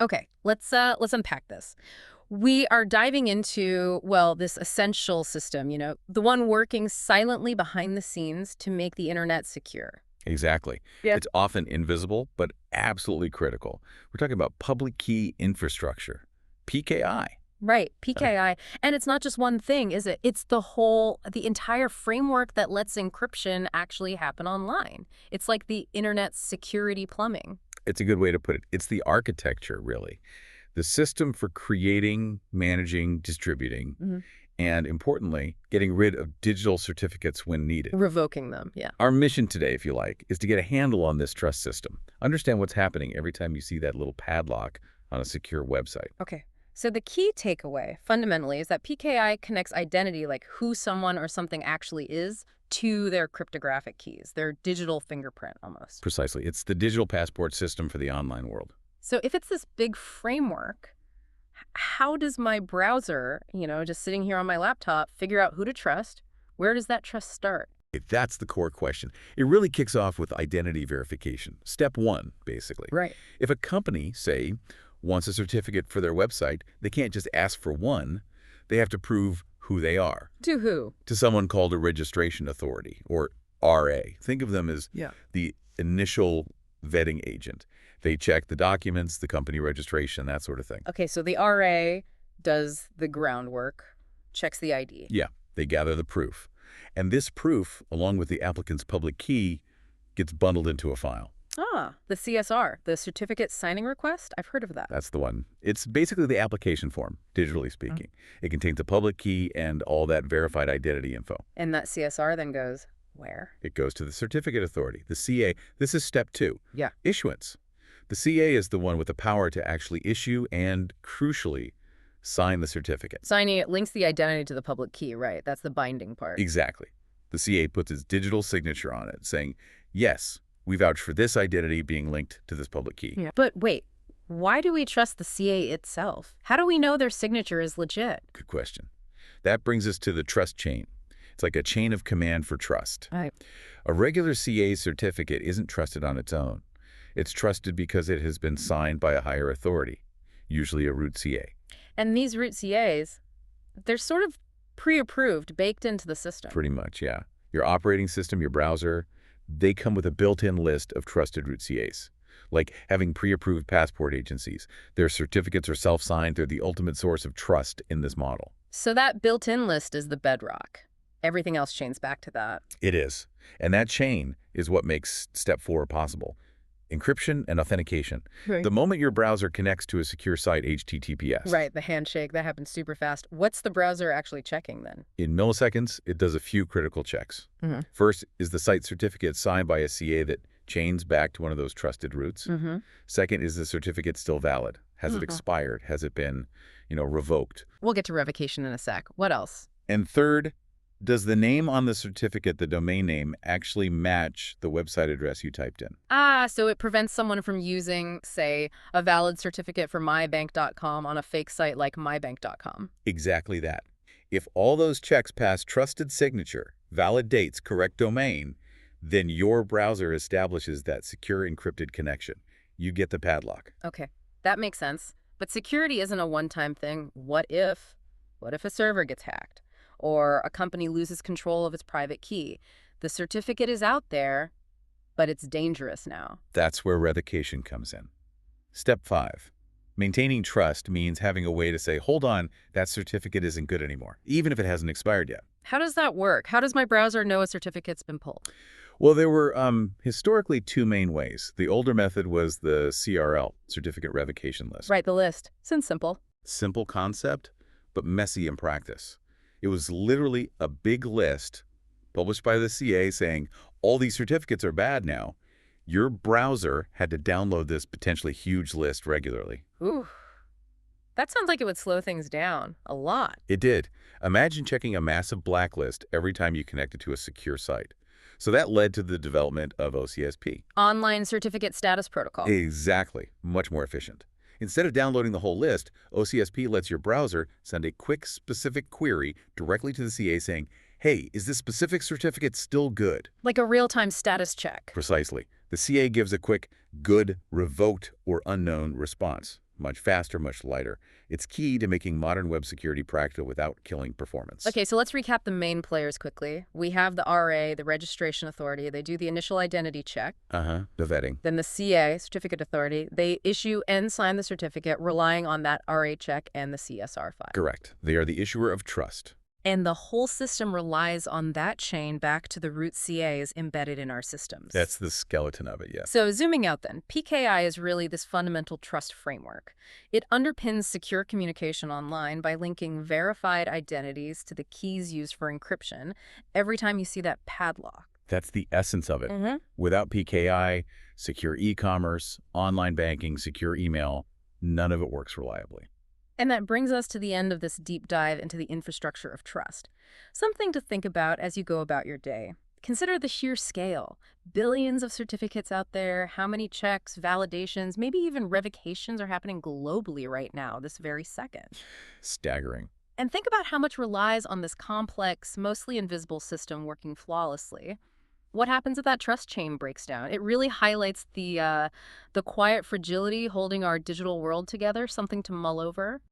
Okay, let's unpack this. We are diving into, well, this essential system, the one working silently behind the scenes to make the internet secure. Exactly. Yeah. It's often invisible, but absolutely critical. We're talking about public key infrastructure, PKI. Right, Uh, PKI. And it's not just one thing, is it? It's the entire framework that lets encryption actually happen online. It's like the internet's security plumbing. It's a good way to put it. It's the architecture, really. The system for creating, managing, distributing, Mhm. and importantly, getting rid of digital certificates when needed. Revoking them, yeah. Our mission today, if you like, is to get a handle on this trust system. Understand what's happening every time you see that little padlock on a secure website. Okay. So the key takeaway, fundamentally, is that PKI connects identity, like who someone or something actually is, to their cryptographic keys, their digital fingerprint almost. Precisely. It's the digital passport system for the online world. So if it's this big framework, how does my browser, just sitting here on my laptop, figure out who to trust? Where does that trust start? That's the core question. It really kicks off with identity verification. Step one, basically. Right. If a company, say, wants a certificate for their website, they can't just ask for one. They have to prove who they are To who? to someone called a registration authority, or RA. Think of them as Yeah. the initial vetting agent. They check the documents, the company registration, that sort of thing. Okay, so the RA does the groundwork, checks the ID. Yeah, they gather the proof. And this proof, along with the applicant's public key, gets bundled into a file. Ah, the CSR, the certificate signing request? I've heard of that. That's the one. It's basically the application form, digitally speaking. It contains a public key and all that verified identity info. And that CSR then goes where? It goes to the certificate authority, the CA. This is step two. Yeah. Issuance. The CA is the one with the power to actually issue and, crucially, sign the certificate. Signing it links the identity to the public key, right? That's the binding part. Exactly. The CA puts its digital signature on it, saying, yes, we vouch for this identity being linked to this public key. Yeah. But wait, why do we trust the CA itself? How do we know their signature is legit? Good question. That brings us to the trust chain. It's like a chain of command for trust. Right. A regular CA certificate isn't trusted on its own. It's trusted because it has been signed by a higher authority, usually a root CA. And these root CAs, they're sort of pre-approved, baked into the system. Pretty much, yeah. Your operating system, your browser, they come with a built-in list of trusted root CAs. Like having pre-approved passport agencies. Their certificates are self-signed. They're the ultimate source of trust in this model. So that built-in list is the bedrock. Everything else chains back to that. It is. And that chain is what makes step 4 possible. Encryption and authentication. Right. The moment your browser connects to a secure site, HTTPS. Right, the handshake, that happens super fast. What's the browser actually checking then? In milliseconds, it does a few critical checks. Mm-hmm. First, is the site certificate signed by a CA that chains back to one of those trusted roots? Mm-hmm. Second, is the certificate still valid? Has it expired? Has it been, revoked? We'll get to revocation in a sec. What else? And third, does the name on the certificate, the domain name, actually match the website address you typed in? Ah, so it prevents someone from using, say, a valid certificate for mybank.com on a fake site like mybank.com. Exactly that. If all those checks pass trusted signature, valid dates, correct domain, then your browser establishes that secure encrypted connection. You get the padlock. Okay, that makes sense. But security isn't a one-time thing. What if a server gets hacked? Or a company loses control of its private key? The certificate is out there, but it's dangerous now. That's where revocation comes in. Step 5. Maintaining trust means having a way to say, hold on, that certificate isn't good anymore, even if it hasn't expired yet. How does that work? How does my browser know a certificate's been pulled? Well, there were historically 2 main ways. The older method was the CRL, Certificate Revocation List. Right, the list. Sounds simple. Simple concept, but messy in practice. It was literally a big list published by the CA saying, all these certificates are bad now. Your browser had to download this potentially huge list regularly. Ooh. That sounds like it would slow things down a lot. It did. Imagine checking a massive blacklist every time you connected to a secure site. So that led to the development of OCSP. Online Certificate Status Protocol. Exactly. Much more efficient. Instead of downloading the whole list, OCSP lets your browser send a quick, specific query directly to the CA saying, hey, is this specific certificate still good? Like a real-time status check. Precisely. The CA gives a quick, good, revoked, or unknown response. much faster, much lighter. It's key to making modern web security practical without killing performance. Okay, so let's recap the main players quickly. We have the RA, the Registration Authority. They do the initial identity check. The vetting. Then the CA, Certificate Authority. They issue and sign the certificate relying on that RA check and the CSR file. Correct. They are the issuer of trust. And the whole system relies on that chain back to the root CAs embedded in our systems. That's the skeleton of it, yes. So zooming out then, PKI is really this fundamental trust framework. It underpins secure communication online by linking verified identities to the keys used for encryption every time you see that padlock. That's the essence of it. Without PKI, secure e-commerce, online banking, secure email, none of it works reliably. And that brings us to the end of this deep dive into the infrastructure of trust. Something to think about as you go about your day. Consider the sheer scale. Billions of certificates out there, how many checks, validations, maybe even revocations are happening globally right now, this very second. Staggering. And think about how much relies on this complex, mostly invisible system working flawlessly. What happens if that trust chain breaks down? It really highlights the quiet fragility holding our digital world together, something to mull over.